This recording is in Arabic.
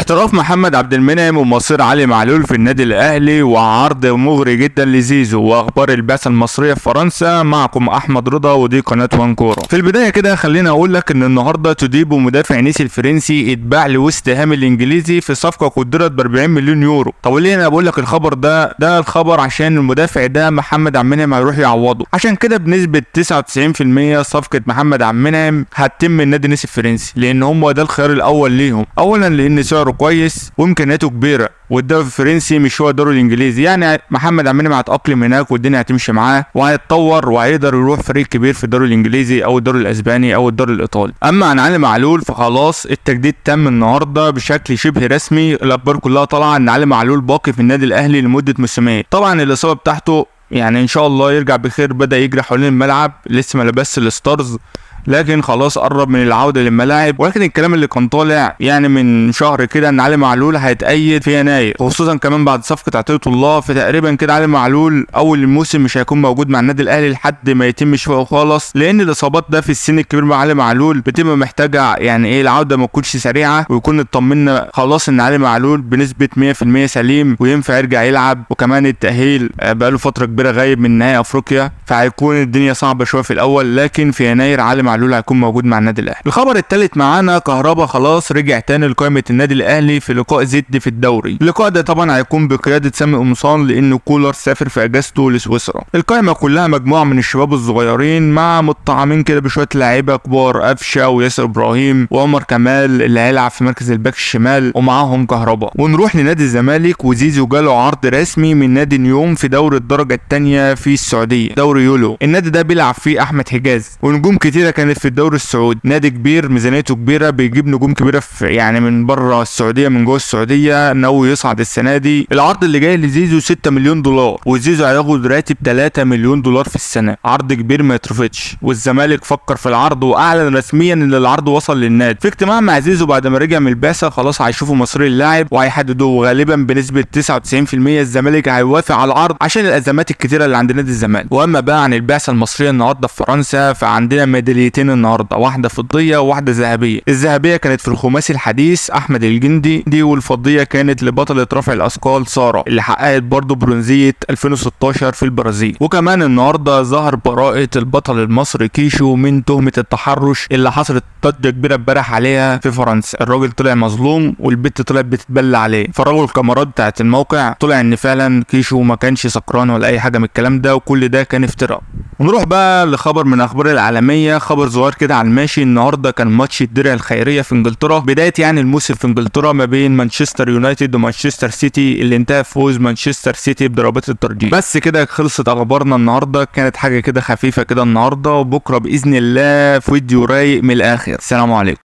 احتراف محمد عبد المنعم ومصير علي معلول في النادي الاهلي وعرض مغري جدا لزيزو واخبار البعثه المصريه في فرنسا. معكم احمد رضا ودي قناه وان كوره. في البدايه كده خليني اقول لك ان النهارده توديبو مدافع نيس الفرنسي اتباع لويست هام الانجليزي في صفقه قدرت ب 40 مليون يورو. طب ليه انا بقول لك الخبر ده الخبر عشان المدافع ده محمد عبد المنعم هيروح يعوضه، عشان كده بنسبه 99% صفقه محمد عبد المنعم هتتم من نادي نيس الفرنسي، لان هم ده الخيار الاول ليهم. اولا لان سعره كويس وامكانياته كبيره، والدوري الفرنسي مش هو الدوري الانجليزي، يعني محمد عبد المنعم هيتاقلم هناك والدنيا هتمشي معاه وهيتطور وهيقدر يروح فريق كبير في الدوري الانجليزي او الدوري الاسباني او الدوري الايطالي. اما عن علي معلول فخلاص التجديد تم النهارده بشكل شبه رسمي. الاخبار كلها طالعه ان علي معلول باقي في النادي الاهلي لمده موسمين. طبعا الاصابه بتاعته يعني ان شاء الله يرجع بخير، بدا يجري حوالين الملعب، لسه ما لبسش الستارز لكن خلاص قرب من العوده للملاعب. ولكن الكلام اللي كان طالع يعني من شهر كده ان علي معلول هيتأيد في يناير، خصوصا كمان بعد صفقه عطيه الله. فتقريبا كده علي معلول اول الموسم مش هيكون موجود مع النادي الاهلي لحد ما يتم شفائه خالص، لان الاصابات ده في السن الكبير مع علي معلول بتبقى محتاجه يعني ايه العوده ما تكونش سريعه، ويكون اطمنا خلاص ان علي معلول بنسبه 100% سليم وينفع يرجع يلعب. وكمان التأهيل بقاله فتره كبيره غايب من نهائي افريقيا، فهيكون الدنيا صعبه شويه في الاول، لكن في يناير علي معلول هيكون موجود مع النادي الاهلي. الخبر الثالث معانا كهربا خلاص رجع تاني لقائمه النادي الاهلي في لقاء زد في الدوري. اللقاء ده طبعا هيكون بقياده سامي قمصان لانه كولر سافر في اجازته لسويسرا. القائمه كلها مجموعه من الشباب الصغيرين مع مطعمين كده بشويه لعيبه كبار، قفشه وياسر ابراهيم وعمر كمال اللي هيلعب في مركز الباك الشمال ومعاهم كهربا. ونروح لنادي الزمالك وزيزو جاله عرض رسمي من نادي نيوم في دوري الدرجه الثانيه في السعوديه، دوري يولو. النادي ده بيلعب فيه احمد حجاز ونجوم كتيره كانت في الدوري السعودي. نادي كبير ميزانيته كبيره، بيجيب نجوم كبيره في يعني من بره السعوديه من جوه السعوديه، ناوي يصعد السنه دي. العرض اللي جاي لزيزو 6 مليون دولار، وزيزو هياخد راتب 3 مليون دولار في السنه. عرض كبير ما يترفضش، والزمالك فكر في العرض واعلن رسميا ان العرض وصل للنادي. في اجتماع مع زيزو بعد ما رجع من البعثه خلاص هيشوفوا مصير اللاعب وهيحددوه، غالبا بنسبه 99% الزمالك هيوافق على العرض عشان الازمات الكتيره اللي عند نادي الزمالك. واما بقى عن البعثه المصريه النهارده في فرنسا فعندنا ميداليتين النهارده، واحده فضيه وواحده ذهبيه. الذهبيه كانت في الخماسي الحديث احمد الجندي دي، والفضيه كانت لبطله رفع الاثقال ساره اللي حققت برضه برونزيه 2016 في البرازيل. وكمان النهارده ظهر براءه البطل المصري كيشو من تهمه التحرش اللي حصلت ضجه كبيره امبارح عليها في فرنسا. الراجل طلع مظلوم والبت طلعت بتتبلى عليه، فرجوا الكاميرات بتاعت الموقع طلع ان فعلا كيشو ما كانش سكران ولا اي حاجه من الكلام ده، وكل ده كان افتراء. ونروح بقى لخبر من اخبار العالميه، خبر صغير كده على الماشي. النهارده كان ماتش الدرع الخيريه في انجلترا، بدايه يعني الموسم في انجلترا ما بين مانشستر يونايتد ومانشستر سيتي اللي انتهى فوز مانشستر سيتي بضربات الترجيح. بس كده خلصت اخبارنا النهارده، كانت حاجه كده خفيفه كده النهارده، وبكره باذن الله فيديو رايق من الاخر. السلام عليكم.